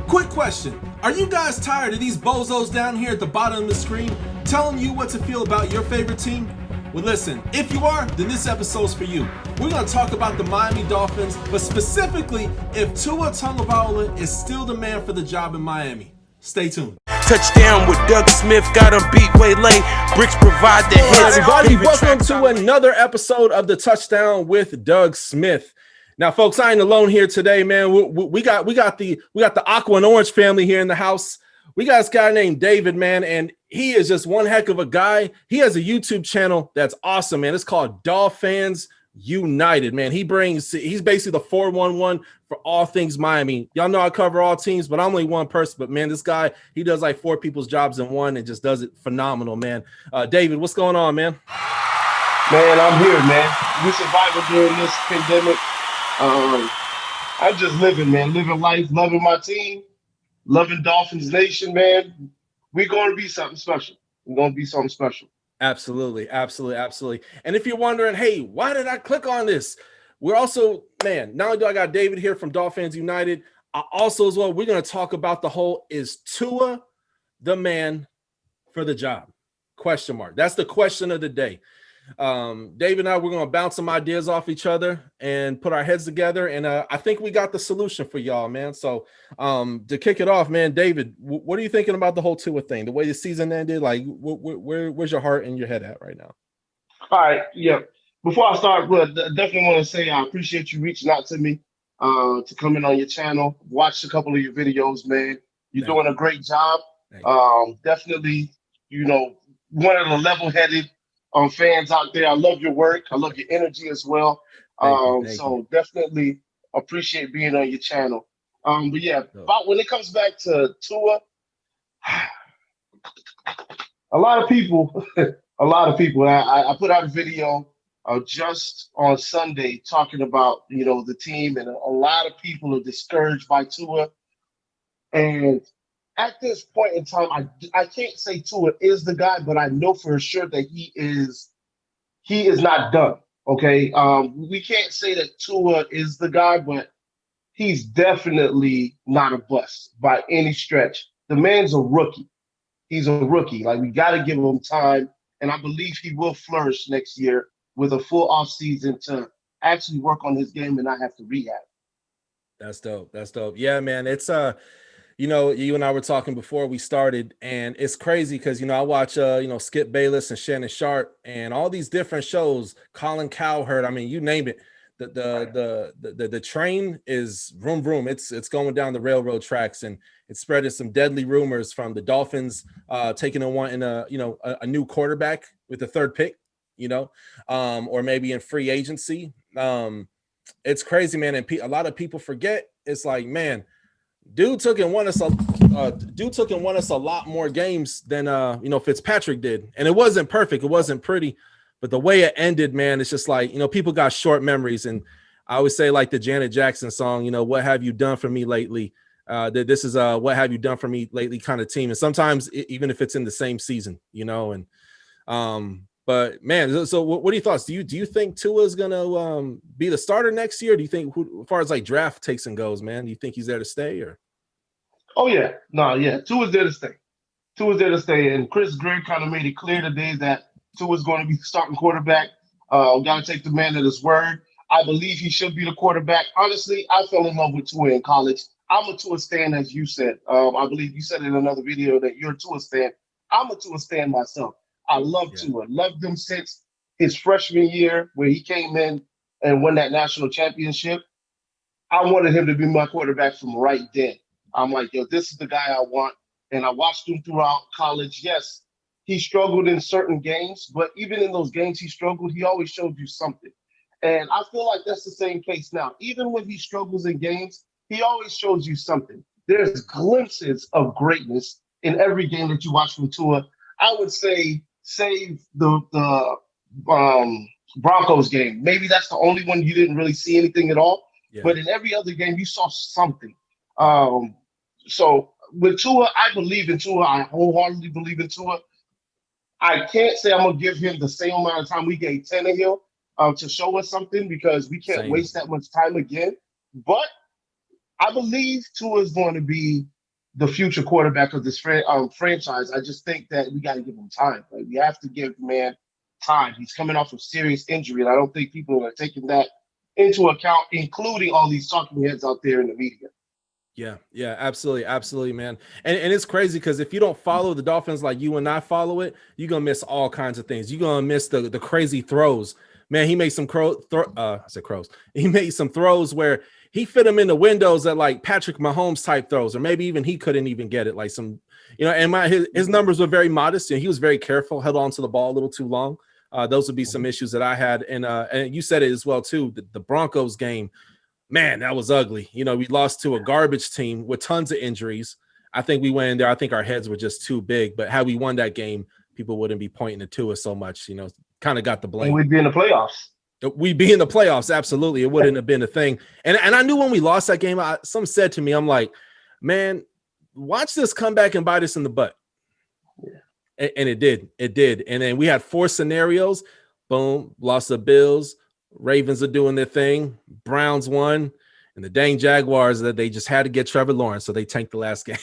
Quick question. Are you guys tired of these bozos down here at the bottom of the screen telling you what to feel about your favorite team? Well, listen, if you are, then this episode's for you. We're going to talk about the Miami Dolphins, but specifically if Tua Tagovailoa is still the man for the job in Miami. Stay tuned. Touchdown with Doug Smith, got him beat Waylay. Bricks provide the hits. Everybody, welcome to another episode of the Touchdown with Doug Smith. Now, folks, I ain't alone here today, man. We got the Aqua and Orange family here in the house. We got this guy named David, man, and he is just one heck of a guy. He has a YouTube channel that's awesome, man. It's called Dolphans United, man. He's basically the 411 for all things Miami. Y'all know I cover all teams, but I'm only one person. But man, this guy, he does like 4 people's jobs in one and just does it phenomenal, man. David, what's going on, man? Man, I'm here, man. We survived during this pandemic. I'm just living, man. Living life, loving my team, loving Dolphins Nation, man. We're going to be something special. We're going to be something special. Absolutely. And if you're wondering, hey, why did I click on this? We're also, man, not only do I got David here from Dolphins United, I also as well, we're going to talk about the whole, is Tua the man for the job? Question mark. That's the question of the day. David and I, we're going to bounce some ideas off each other and put our heads together. And I think we got the solution for y'all, man. So to kick it off, man, David, what are you thinking about the whole Tua thing? The way the season ended, like where's your heart and your head at right now? All right. Yeah. Before I start, definitely want to say I appreciate you reaching out to me to come in on your channel. Watched a couple of your videos, man. You're doing a great job. Definitely, one of the level-headed fans out there. I love your work. I love your energy as well. Thank you. Definitely appreciate being on your channel. But yeah, about when it comes back to Tua, a lot of people, I put out a video just on Sunday talking about, the team, and a lot of people are discouraged by Tua. And at this point in time, I can't say Tua is the guy, but I know for sure that he is not done. Okay. We can't say that Tua is the guy, but he's definitely not a bust by any stretch. The man's a rookie. He's a rookie. Like, we got to give him time. And I believe he will flourish next year with a full off season to actually work on his game and not have to rehab. That's dope. Yeah, man. It's you and I were talking before we started, and it's crazy because, I watch, Skip Bayless and Shannon Sharp and all these different shows, Colin Cowherd. I mean, you name it. The train is vroom, vroom. It's going down the railroad tracks, and it's spreading some deadly rumors from the Dolphins taking a new quarterback with the 3rd pick, or maybe in free agency. It's crazy, man. And a lot of people forget. It's like, man, Dude took and won us a lot more games than Fitzpatrick did. And it wasn't perfect, it wasn't pretty, but the way it ended, man, it's just like, people got short memories. And I always say, like the Janet Jackson song, what have you done for me lately? This is what have you done for me lately kind of team. And sometimes even if it's in the same season, but man, so what are your thoughts? Do you think Tua is gonna be the starter next year? Do you think, as far as like draft takes and goes, man, do you think he's there to stay or? Oh yeah, Tua's there to stay. Tua's there to stay, and Chris Greer kind of made it clear today that Tua's going to be the starting quarterback. Got to take the man at his word. I believe he should be the quarterback. Honestly, I fell in love with Tua in college. I'm a Tua stan, as you said. I believe you said in another video that you're a Tua stan. I'm a Tua stan myself. I love Tua. Loved him since his freshman year where he came in and won that national championship. I wanted him to be my quarterback from right then. I'm like, yo, this is the guy I want. And I watched him throughout college. Yes, he struggled in certain games, but even in those games he struggled, he always showed you something. And I feel like that's the same case now. Even when he struggles in games, he always shows you something. There's glimpses of greatness in every game that you watch from Tua. I would say, save the Broncos game. Maybe that's the only one you didn't really see anything at all. Yeah. But in every other game, you saw something. So with Tua, I believe in Tua. I wholeheartedly believe in Tua. I can't say I'm going to give him the same amount of time we gave Tannehill to show us something, because we can't waste that much time again. But I believe Tua is going to be the future quarterback of this franchise. I just think that we got to give him time. Like, we have to give the man time. He's coming off of serious injury, and I don't think people are taking that into account, including all these talking heads out there in the media. Yeah, absolutely, man. And it's crazy because if you don't follow the Dolphins like you and I follow it, you're gonna miss all kinds of things. You're gonna miss the crazy throws. Man, he made some I said crows. He made some throws where he fit them in the windows at like Patrick Mahomes type throws, or maybe even he couldn't even get it. Like some, and his numbers were very modest, and he was very careful, held on to the ball a little too long. Those would be some issues that I had. And you said it as well too. The Broncos game, man, that was ugly. We lost to a garbage team with tons of injuries. I think we went in there. I think our heads were just too big. But had we won that game, people wouldn't be pointing it to us so much. Kind of got the blame. And we'd be in the playoffs. We'd be in the playoffs. Absolutely. It wouldn't have been a thing. And I knew when we lost that game, some said to me, I'm like, man, watch this come back and bite us in the butt. Yeah. And it did. It did. And then we had 4 scenarios. Boom. Lost the Bills. Ravens are doing their thing. Browns won. And the dang Jaguars, that they just had to get Trevor Lawrence, so they tanked the last game.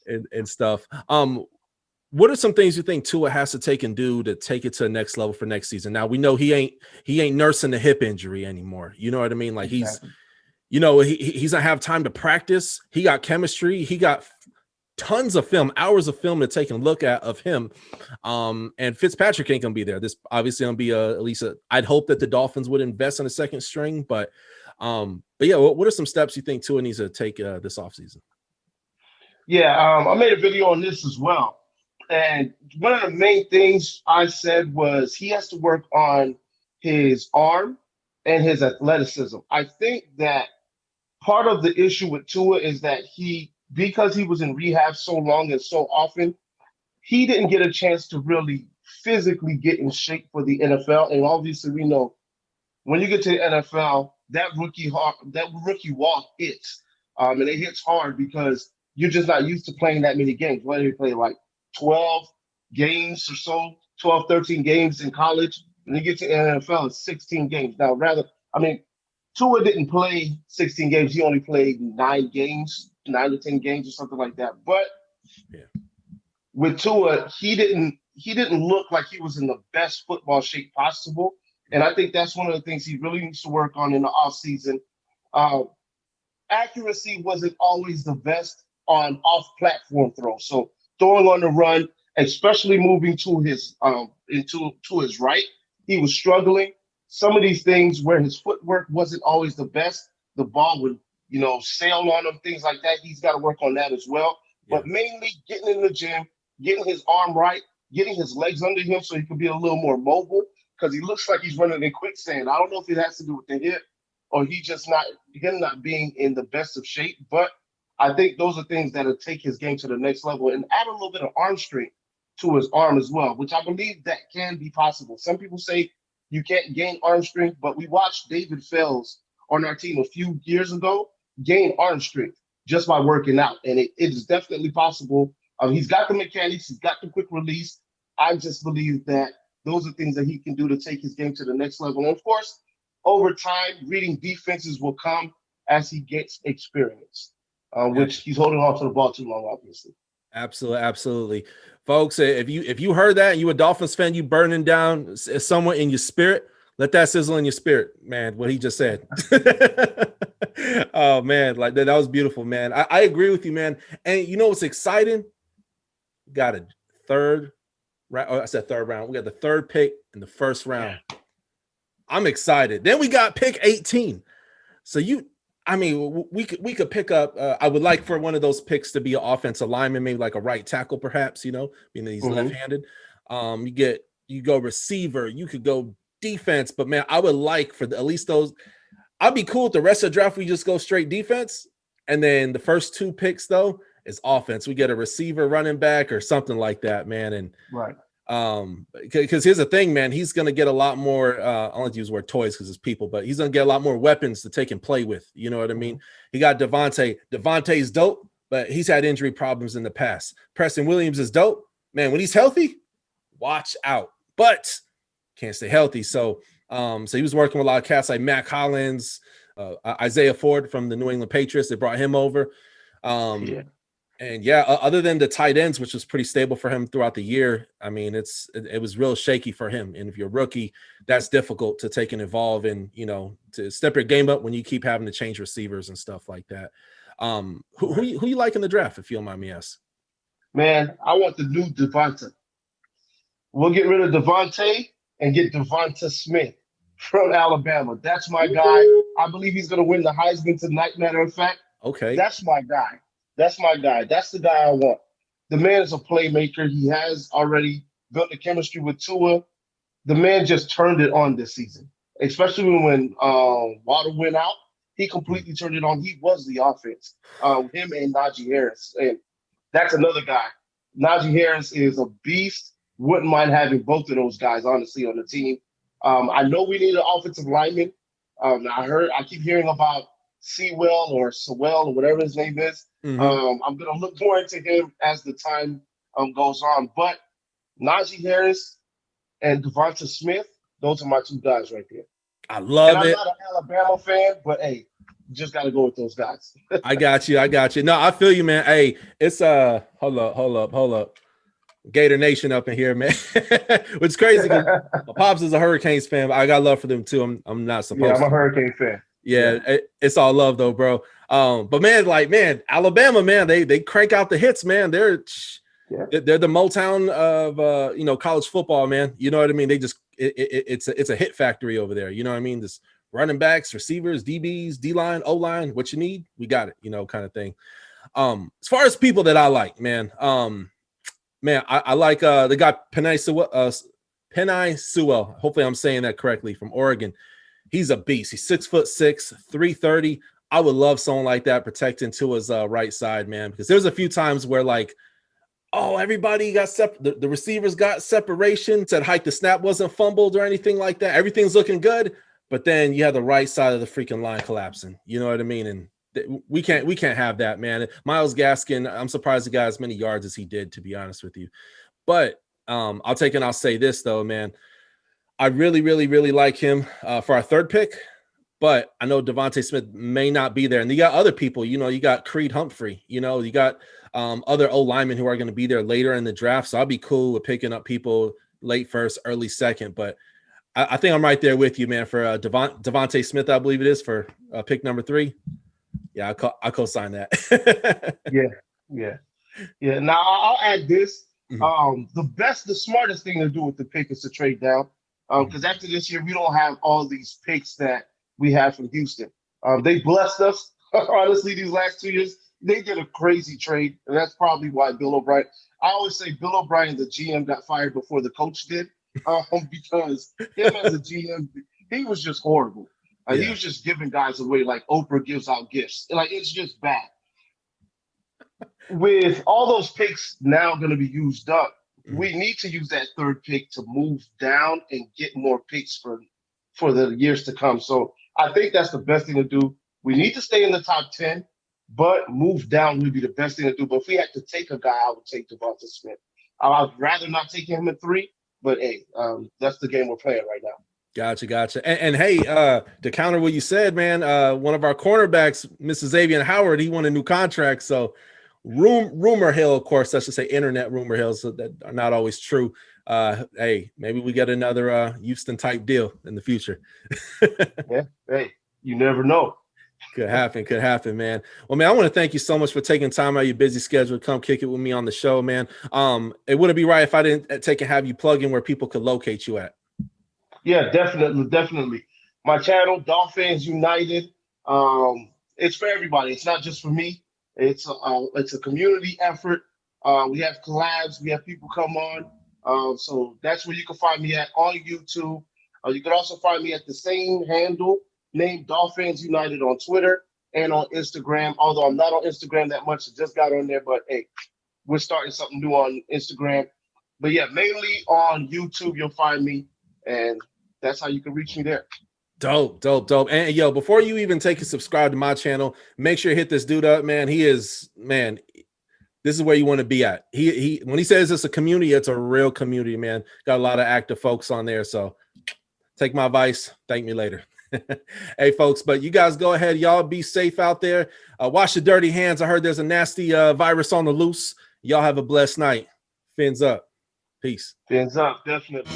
and stuff. What are some things you think Tua has to take and do to take it to the next level for next season? Now we know he ain't nursing the hip injury anymore. You know what I mean? Like exactly. He's gonna have time to practice. He got chemistry. He got tons of film, hours of film to take a look at of him. And Fitzpatrick ain't gonna be there. This obviously gonna be at least I'd hope that the Dolphins would invest in a second string, but yeah, what are some steps you think Tua needs to take this offseason? Yeah, I made a video on this as well. And one of the main things I said was he has to work on his arm and his athleticism. I think that part of the issue with Tua is that because he was in rehab so long and so often, he didn't get a chance to really physically get in shape for the NFL. And obviously, we know when you get to the NFL, that rookie walk hits. And it hits hard because you're just not used to playing that many games. Whether you play like 12 games or so, 12, 13 games in college, and you get to the NFL, it's 16 games. Now, Tua didn't play 16 games. He only played 9 to 10 games or something like that. But with Tua, he didn't look like he was in the best football shape possible. And I think that's one of the things he really needs to work on in the offseason. Accuracy wasn't always the best on off-platform throws. So throwing on the run, especially moving to his to his right, he was struggling. Some of these things where his footwork wasn't always the best, the ball would sail on him, things like that. He's got to work on that as well. Yeah. But mainly getting in the gym, getting his arm right, getting his legs under him so he can be a little more mobile, because he looks like he's running in quicksand. I don't know if it has to do with the hip or him not being in the best of shape, but I think those are things that'll take his game to the next level and add a little bit of arm strength to his arm as well, which I believe that can be possible. Some people say you can't gain arm strength, but we watched David Fells on our team a few years ago gain arm strength just by working out. And it is definitely possible. He's got the mechanics. He's got the quick release. I just believe that those are things that he can do to take his game to the next level. And, of course, over time, reading defenses will come as he gets experience, which he's holding on to the ball too long, obviously. Absolutely. Folks, if you heard that and you a Dolphins fan, you burning down someone in your spirit, let that sizzle in your spirit, man, what he just said. Oh, man, like that was beautiful, man. I agree with you, man. And you know what's exciting? We got a third round. Oh, I said third round. We got the third pick in the first round. I'm excited. Then we got pick 18. So we could pick up. I would like for one of those picks to be an offensive lineman, maybe like a right tackle, perhaps. Being that he's left-handed. You go receiver. You could go defense, but man, I would like for at least those. I'd be cool with the rest of the draft. We just go straight defense, and then the first 2 picks though is offense. We get a receiver, running back, or something like that, man. And right. Because here's the thing, man, he's going to get a lot more, I don't like to use the word toys because it's people, but he's going to get a lot more weapons to take and play with. You know what I mean? He got Devontae. Devontae's dope, but he's had injury problems in the past. Preston Williams is dope. Man, when he's healthy, watch out. But can't stay healthy. So he was working with a lot of cats like Mac Hollins, Isaiah Ford from the New England Patriots. They brought him over. Yeah. And yeah, other than the tight ends, which was pretty stable for him throughout the year, I mean, it was real shaky for him. And if you're a rookie, that's difficult to take and evolve and, you know, to step your game up when you keep having to change receivers and stuff like that. Who you like in the draft, if you don't mind me asking? Man, I want the new Devonta. We'll get rid of Devontae and get Devonta Smith from Alabama. That's my guy. I believe he's going to win the Heisman tonight, matter of fact. Okay. That's my guy. That's my guy. That's the guy I want. The man is a playmaker. He has already built the chemistry with Tua. The man just turned it on this season, especially when Waddle went out. He completely turned it on. He was the offense. Him and Najee Harris. And that's another guy. Najee Harris is a beast. Wouldn't mind having both of those guys, honestly, on the team. I know we need an offensive lineman. I keep hearing about Sewell or whatever his name is. Mm-hmm. I'm going to look more into him as the time goes on. But Najee Harris and Devonta Smith, those are my two guys right there. I love and it. I'm not an Alabama fan, but hey, you just got to go with those guys. I got you. No, I feel you, man. Hey, it's hold up. Gator Nation up in here, man. Which is crazy because my pops is a Hurricanes fan. But I got love for them too. I'm not supposed. Yeah, I'm a Hurricane fan. Yeah, it's all love though, bro. But man, Alabama, man, they crank out the hits, man. They're the Motown of college football, man. You know what I mean? They just it's a hit factory over there. You know what I mean? This running backs, receivers, DBs, D line, O line. What you need, we got it. You know, kind of thing. As far as people that I like, man. I like the guy Penei Sewell. Hopefully, I'm saying that correctly. From Oregon. He's a beast. He's 6'6", 330. I would love someone like that protecting Tua's right side, man, because there's a few times where everybody got the receivers got separation, said hike the snap wasn't fumbled or anything like that. Everything's looking good, but then you have the right side of the freaking line collapsing. You know what I mean? And we can't have that, man. Myles Gaskin, I'm surprised he got as many yards as he did, to be honest with you. But I'll say this though, man. I really, really, really like him for our third pick, but I know Devonta Smith may not be there. And you got other people, you got Creed Humphrey, you got other O linemen who are going to be there later in the draft. So I'll be cool with picking up people late first, early second. But I think I'm right there with you, man, for Devonta Smith, I believe it is, for pick number 3. Yeah, I co-sign that. Yeah. Now I'll add this. Mm-hmm. The smartest thing to do with the pick is to trade down. Because after this year, we don't have all these picks that we had from Houston. They blessed us, honestly, these last 2 years. They did a crazy trade, and that's probably why Bill O'Brien – I always say Bill O'Brien, the GM, got fired before the coach did because him as a GM, he was just horrible. He was just giving guys away like Oprah gives out gifts. It's just bad. With all those picks now going to be used up, we need to use that third pick to move down and get more picks for the years to come. So I think that's the best thing to do. We need to stay in the top 10, but move down would be the best thing to do. But if we had to take a guy, I would take Devonta Smith. I'd rather not take him at 3, but hey, that's the game we're playing right now. Gotcha. And hey, to counter what you said, man, one of our cornerbacks, Mrs. Xavier Howard, he won a new contract. So rumor hill, of course, I should say internet rumor hills that are not always true. Hey, maybe we get another Houston type deal in the future. Yeah. Hey, you never know. Could happen, man. Well, man, I want to thank you so much for taking time out of your busy schedule to come kick it with me on the show, man. It wouldn't be right if I didn't take and have you plug in where people could locate you at. Yeah, definitely. My channel, Dolphins United. It's for everybody. It's not just for me. It's a community effort. We have collabs. We have people come on. So that's where you can find me at on YouTube. You can also find me at the same handle named Dolphins United on Twitter and on Instagram. Although I'm not on Instagram that much, I just got on there. But hey, we're starting something new on Instagram. But yeah, mainly on YouTube you'll find me, and that's how you can reach me there. Dope. And yo, before you even take and subscribe to my channel, make sure you hit this dude up, man. This is where you want to be at. He when he says it's a community, it's a real community, man. Got a lot of active folks on there. So take my advice. Thank me later. Hey, folks, but you guys go ahead. Y'all be safe out there. Wash your dirty hands. I heard there's a nasty virus on the loose. Y'all have a blessed night. Fins up. Peace. Fins up, definitely.